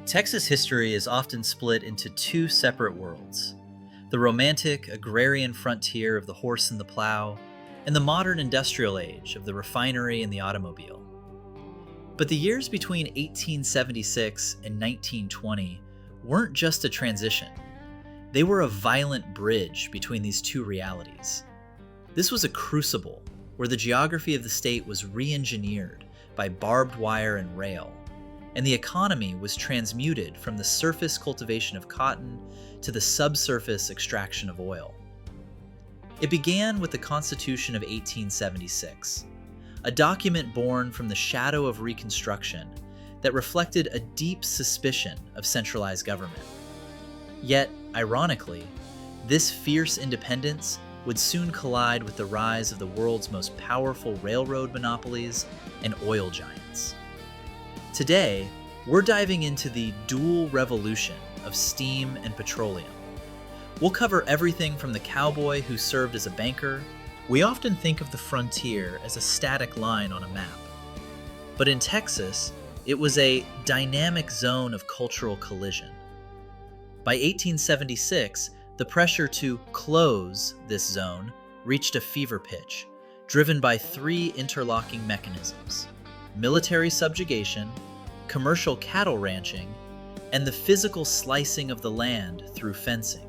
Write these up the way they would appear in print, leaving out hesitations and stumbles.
Texas history is often split into two separate worlds: the romantic, agrarian frontier of the horse and the plow, and the modern industrial age of the refinery and the automobile. But the years between 1876 and 1920 weren't just a transition. They were a violent bridge between these two realities. This was a crucible where the geography of the state was re-engineered by barbed wire and rail, and the economy was transmuted from the surface cultivation of cotton to the subsurface extraction of oil. It began with the Constitution of 1876, a document born from the shadow of Reconstruction that reflected a deep suspicion of centralized government. Yet, ironically, this fierce independence would soon collide with the rise of the world's most powerful railroad monopolies and oil giants. Today, we're diving into the dual revolution of steam and petroleum. We'll cover everything from the cowboy who served as a banker. We often think of the frontier as a static line on a map. But in Texas, it was a dynamic zone of cultural collision. By 1876, the pressure to close this zone reached a fever pitch, driven by three interlocking mechanisms: military subjugation, commercial cattle ranching, and the physical slicing of the land through fencing.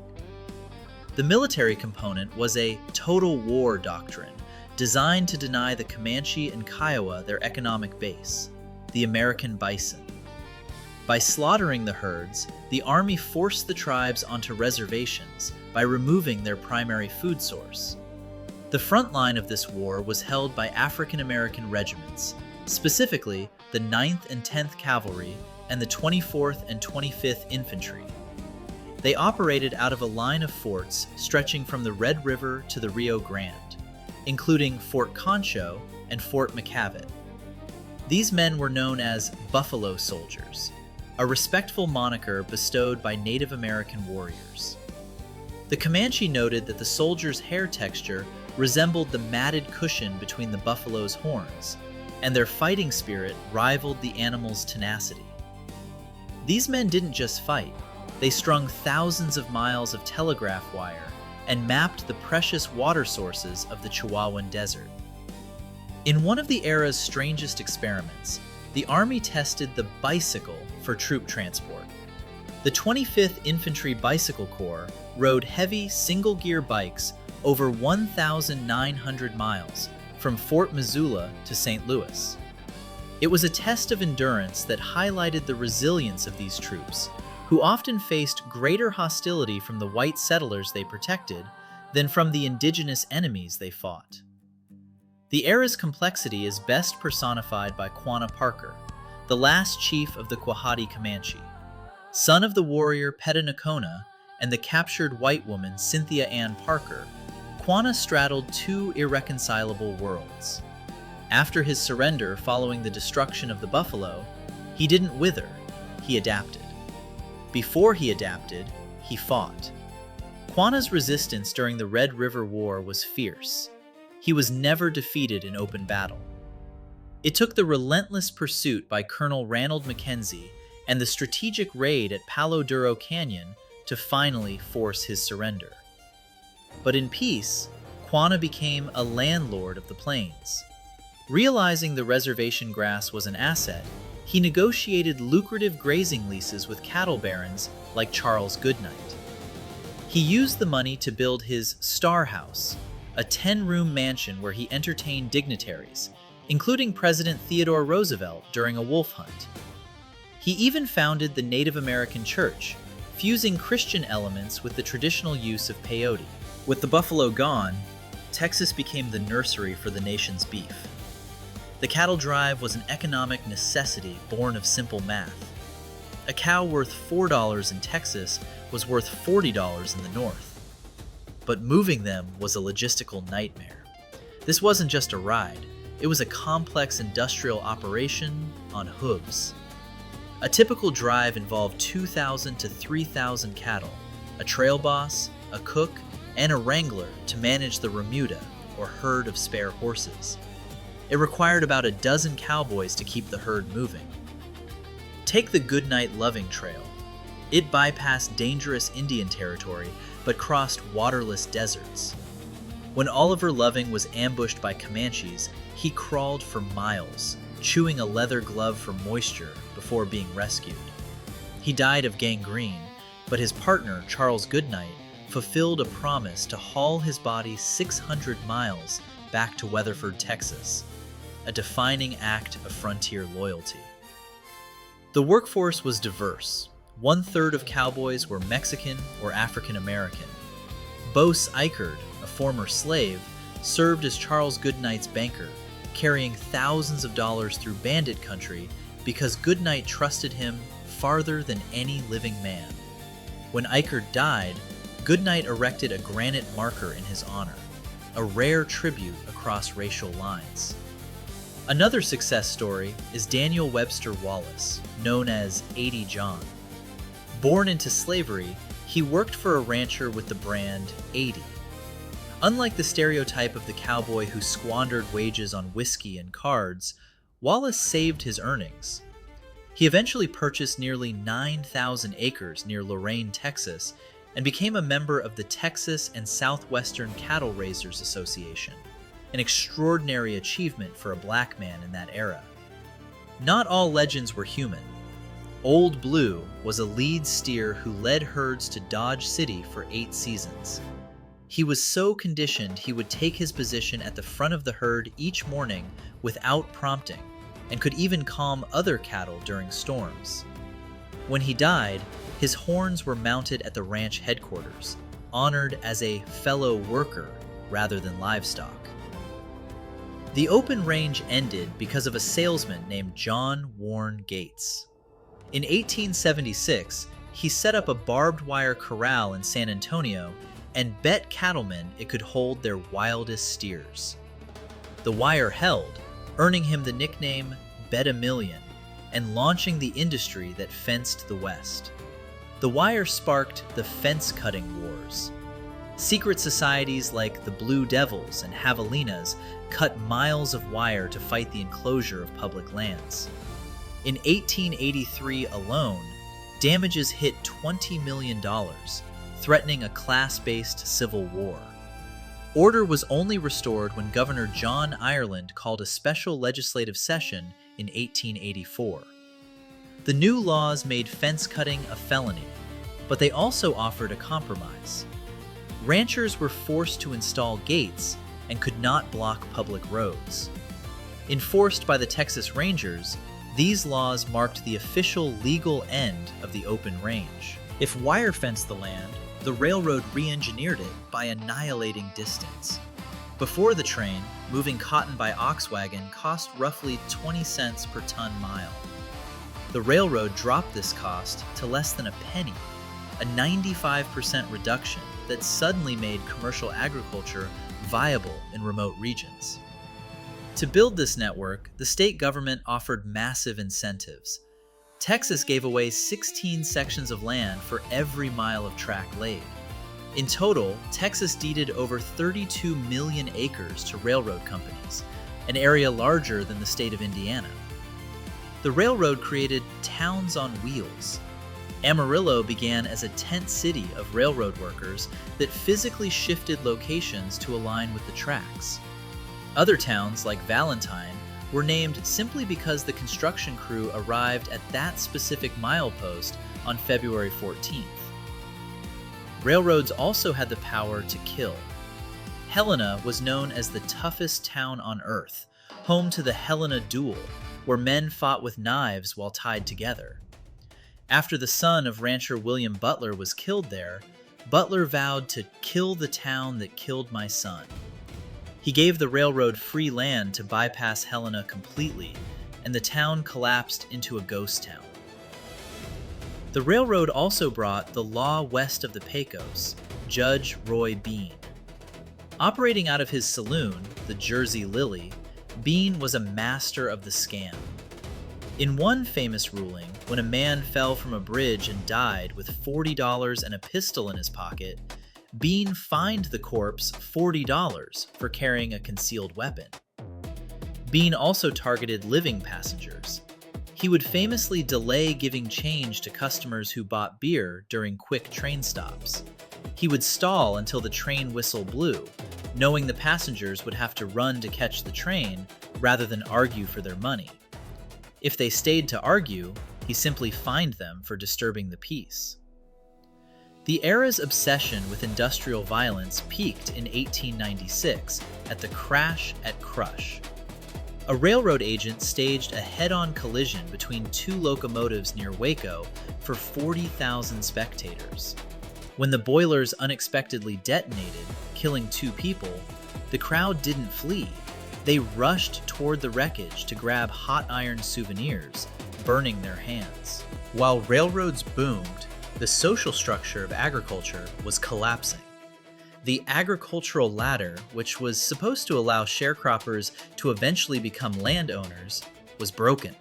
The military component was a total war doctrine designed to deny the Comanche and Kiowa their economic base, the American bison. By slaughtering the herds, the army forced the tribes onto reservations by removing their primary food source. The front line of this war was held by African American regiments, specifically the 9th and 10th Cavalry and the 24th and 25th Infantry. They operated out of a line of forts stretching from the Red River to the Rio Grande, including Fort Concho and Fort McCavitt. These men were known as Buffalo Soldiers, a respectful moniker bestowed by Native American warriors. The Comanche noted that the soldiers' hair texture resembled the matted cushion between the buffalo's horns, and their fighting spirit rivaled the animal's tenacity. These men didn't just fight, they strung thousands of miles of telegraph wire and mapped the precious water sources of the Chihuahuan Desert. In one of the era's strangest experiments, the Army tested the bicycle for troop transport. The 25th Infantry Bicycle Corps rode heavy single-gear bikes over 1,900 miles from Fort Missoula to St. Louis. It was a test of endurance that highlighted the resilience of these troops, who often faced greater hostility from the white settlers they protected than from the indigenous enemies they fought. The era's complexity is best personified by Quanah Parker, the last chief of the Quahati Comanche. Son of the warrior Petanacona and the captured white woman Cynthia Ann Parker, Quanah straddled two irreconcilable worlds. After his surrender following the destruction of the buffalo, he didn't wither, he adapted. Before he adapted, he fought. Quanah's resistance during the Red River War was fierce. He was never defeated in open battle. It took the relentless pursuit by Colonel Ranald Mackenzie and the strategic raid at Palo Duro Canyon to finally force his surrender. But in peace, Quanah became a landlord of the plains. Realizing the reservation grass was an asset, he negotiated lucrative grazing leases with cattle barons like Charles Goodnight. He used the money to build his Star House, a 10-room mansion where he entertained dignitaries, including President Theodore Roosevelt during a wolf hunt. He even founded the Native American Church, fusing Christian elements with the traditional use of peyote. With the buffalo gone, Texas became the nursery for the nation's beef. The cattle drive was an economic necessity born of simple math. A cow worth $4 in Texas was worth $40 in the North. But moving them was a logistical nightmare. This wasn't just a ride, it was a complex industrial operation on hooves. A typical drive involved 2,000 to 3,000 cattle, a trail boss, a cook, and a wrangler to manage the remuda, or herd of spare horses. It required about a dozen cowboys to keep the herd moving. Take the Goodnight Loving Trail. It bypassed dangerous Indian territory but crossed waterless deserts. When Oliver Loving was ambushed by Comanches, he crawled for miles, chewing a leather glove for moisture before being rescued. He died of gangrene, but his partner, Charles Goodnight, fulfilled a promise to haul his body 600 miles back to Weatherford, Texas, a defining act of frontier loyalty. The workforce was diverse. 1/3 of cowboys were Mexican or African American. Bose Eichard, a former slave, served as Charles Goodnight's banker, carrying thousands of dollars through bandit country because Goodnight trusted him farther than any living man. When Eichard died, Goodnight erected a granite marker in his honor, a rare tribute across racial lines. Another success story is Daniel Webster Wallace, known as 80 John. Born into slavery, he worked for a rancher with the brand 80. Unlike the stereotype of the cowboy who squandered wages on whiskey and cards, Wallace saved his earnings. He eventually purchased nearly 9,000 acres near Lorain, Texas, and became a member of the Texas and Southwestern Cattle Raisers Association, an extraordinary achievement for a black man in that era. Not all legends were human. Old Blue was a lead steer who led herds to Dodge City for 8 seasons. He was so conditioned he would take his position at the front of the herd each morning without prompting, and could even calm other cattle during storms. When he died, his horns were mounted at the ranch headquarters, honored as a fellow worker rather than livestock. The open range ended because of a salesman named John Warren Gates. In 1876, he set up a barbed wire corral in San Antonio and bet cattlemen it could hold their wildest steers. The wire held, earning him the nickname Bet-A-Million and launching the industry that fenced the West. The wire sparked the fence-cutting wars. Secret societies like the Blue Devils and Javelinas cut miles of wire to fight the enclosure of public lands. In 1883 alone, damages hit $20 million, threatening a class-based civil war. Order was only restored when Governor John Ireland called a special legislative session in 1884. The new laws made fence cutting a felony, but they also offered a compromise. Ranchers were forced to install gates and could not block public roads. Enforced by the Texas Rangers, these laws marked the official legal end of the open range. If wire fenced the land, the railroad re-engineered it by annihilating distance. Before the train, moving cotton by ox wagon cost roughly 20 cents per ton mile. The railroad dropped this cost to less than a penny, a 95% reduction that suddenly made commercial agriculture viable in remote regions. To build this network, the state government offered massive incentives. Texas gave away 16 sections of land for every mile of track laid. In total, Texas deeded over 32 million acres to railroad companies, an area larger than the state of Indiana. The railroad created towns on wheels. Amarillo began as a tent city of railroad workers that physically shifted locations to align with the tracks. Other towns, like Valentine, were named simply because the construction crew arrived at that specific milepost on February 14th. Railroads also had the power to kill. Helena was known as the toughest town on earth, home to the Helena Duel, where men fought with knives while tied together. After the son of rancher William Butler was killed there, Butler vowed to kill the town that killed my son. He gave the railroad free land to bypass Helena completely, and the town collapsed into a ghost town. The railroad also brought the law west of the Pecos, Judge Roy Bean. Operating out of his saloon, the Jersey Lily, Bean was a master of the scam. In one famous ruling, when a man fell from a bridge and died with $40 and a pistol in his pocket, Bean fined the corpse $40 for carrying a concealed weapon. Bean also targeted living passengers. He would famously delay giving change to customers who bought beer during quick train stops. He would stall until the train whistle blew, knowing the passengers would have to run to catch the train rather than argue for their money. If they stayed to argue, he simply fined them for disturbing the peace. The era's obsession with industrial violence peaked in 1896 at the Crash at Crush. A railroad agent staged a head-on collision between two locomotives near Waco for 40,000 spectators. When the boilers unexpectedly detonated, killing 2 people, the crowd didn't flee. They rushed toward the wreckage to grab hot iron souvenirs, burning their hands. While railroads boomed, the social structure of agriculture was collapsing. The agricultural ladder, which was supposed to allow sharecroppers to eventually become landowners, was broken.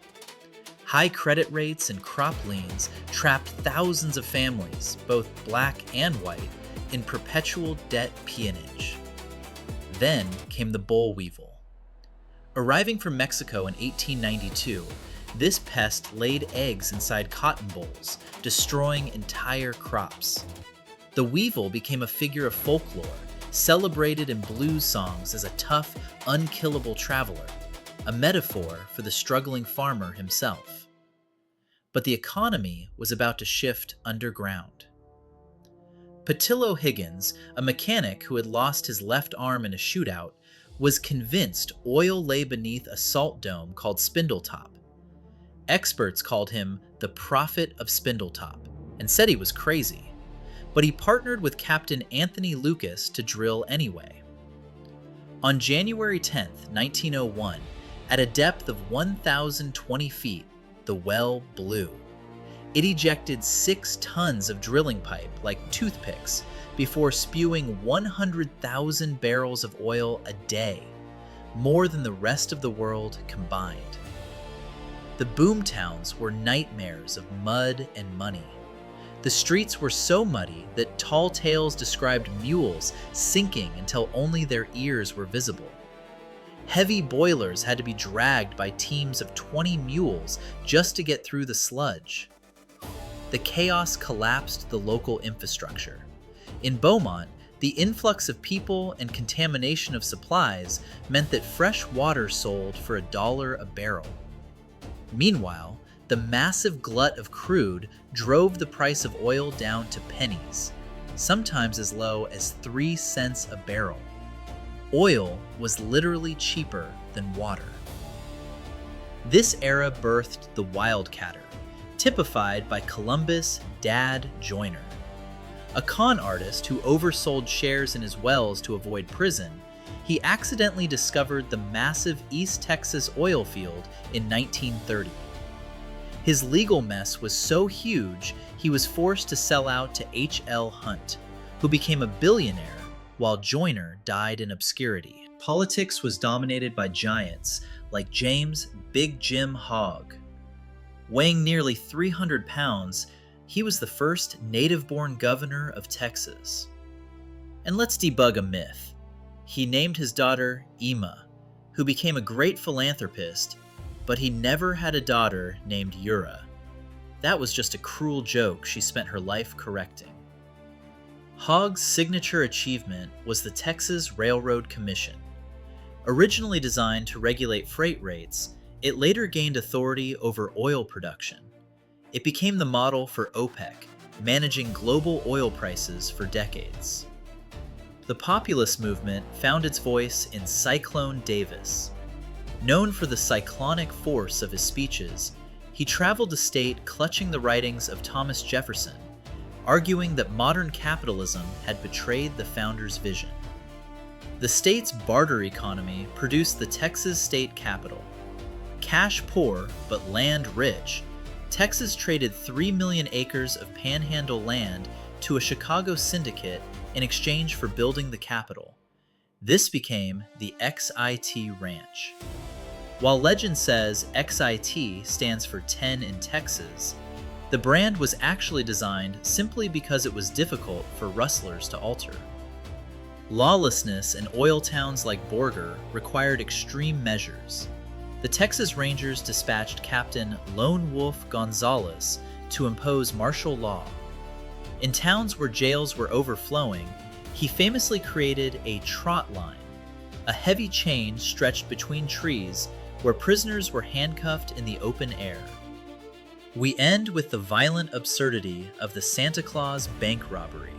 High credit rates and crop liens trapped thousands of families, both black and white, in perpetual debt peonage. Then came the boll weevil. Arriving from Mexico in 1892, this pest laid eggs inside cotton bolls, destroying entire crops. The weevil became a figure of folklore, celebrated in blues songs as a tough, unkillable traveler, a metaphor for the struggling farmer himself. But the economy was about to shift underground. Patillo Higgins, a mechanic who had lost his left arm in a shootout, was convinced oil lay beneath a salt dome called Spindletop. Experts called him the Prophet of Spindletop and said he was crazy, but he partnered with Captain Anthony Lucas to drill anyway. On January 10, 1901, at a depth of 1,020 feet, the well blew. It ejected 6 tons of drilling pipe like toothpicks before spewing 100,000 barrels of oil a day, more than the rest of the world combined. The boomtowns were nightmares of mud and money. The streets were so muddy that tall tales described mules sinking until only their ears were visible. Heavy boilers had to be dragged by teams of 20 mules just to get through the sludge. The chaos collapsed the local infrastructure. In Beaumont, the influx of people and contamination of supplies meant that fresh water sold for $1 a barrel. Meanwhile, the massive glut of crude drove the price of oil down to pennies, sometimes as low as 3 cents a barrel. Oil was literally cheaper than water. This era birthed the wildcatter, typified by Columbus' Dad Joyner. A con artist who oversold shares in his wells to avoid prison, he accidentally discovered the massive East Texas oil field in 1930. His legal mess was so huge, he was forced to sell out to H.L. Hunt, who became a billionaire while Joyner died in obscurity. Politics was dominated by giants like James Big Jim Hogg. Weighing nearly 300 pounds, he was the first native-born governor of Texas. And let's debug a myth. He named his daughter Emma, who became a great philanthropist, but he never had a daughter named Ura. That was just a cruel joke she spent her life correcting. Hogg's signature achievement was the Texas Railroad Commission. Originally designed to regulate freight rates, it later gained authority over oil production. It became the model for OPEC, managing global oil prices for decades. The Populist movement found its voice in Cyclone Davis. Known for the cyclonic force of his speeches, he traveled the state clutching the writings of Thomas Jefferson, arguing that modern capitalism had betrayed the founder's vision. The state's barter economy produced the Texas state capitol. Cash poor but land rich, Texas traded 3 million acres of panhandle land to a Chicago syndicate in exchange for building the Capitol. This became the XIT Ranch. While legend says XIT stands for 10 in Texas, the brand was actually designed simply because it was difficult for rustlers to alter. Lawlessness in oil towns like Borger required extreme measures. the Texas Rangers dispatched Captain Lone Wolf Gonzalez to impose martial law. In towns where jails were overflowing, he famously created a trot line, a heavy chain stretched between trees where prisoners were handcuffed in the open air. We end with the violent absurdity of the Santa Claus bank robbery.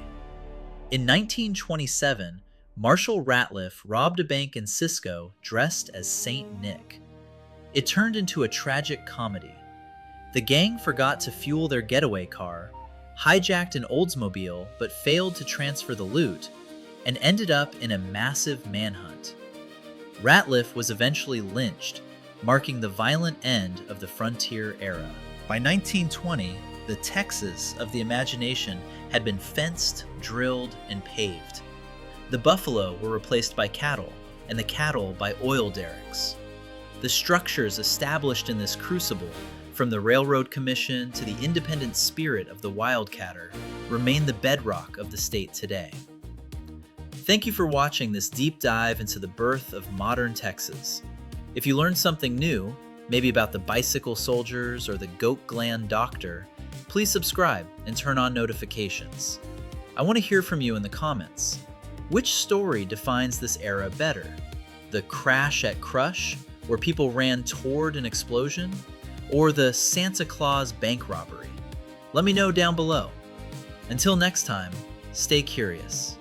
In 1927, Marshall Ratliff robbed a bank in Cisco dressed as Saint Nick. It turned into a tragic comedy. The gang forgot to fuel their getaway car, hijacked an Oldsmobile but failed to transfer the loot, and ended up in a massive manhunt. Ratliff was eventually lynched, marking the violent end of the frontier era. By 1920, the Texas of the imagination had been fenced, drilled, and paved. The buffalo were replaced by cattle, and the cattle by oil derricks. The structures established in this crucible, from the Railroad Commission to the independent spirit of the wildcatter, remain the bedrock of the state today. Thank you for watching this deep dive into the birth of modern Texas. If you learned something new, maybe about the bicycle soldiers or the goat gland doctor, please subscribe and turn on notifications. I want to hear from you in the comments. Which story defines this era better? The crash at Crush, where people ran toward an explosion, or the Santa Claus bank robbery? Let me know down below. Until next time, stay curious.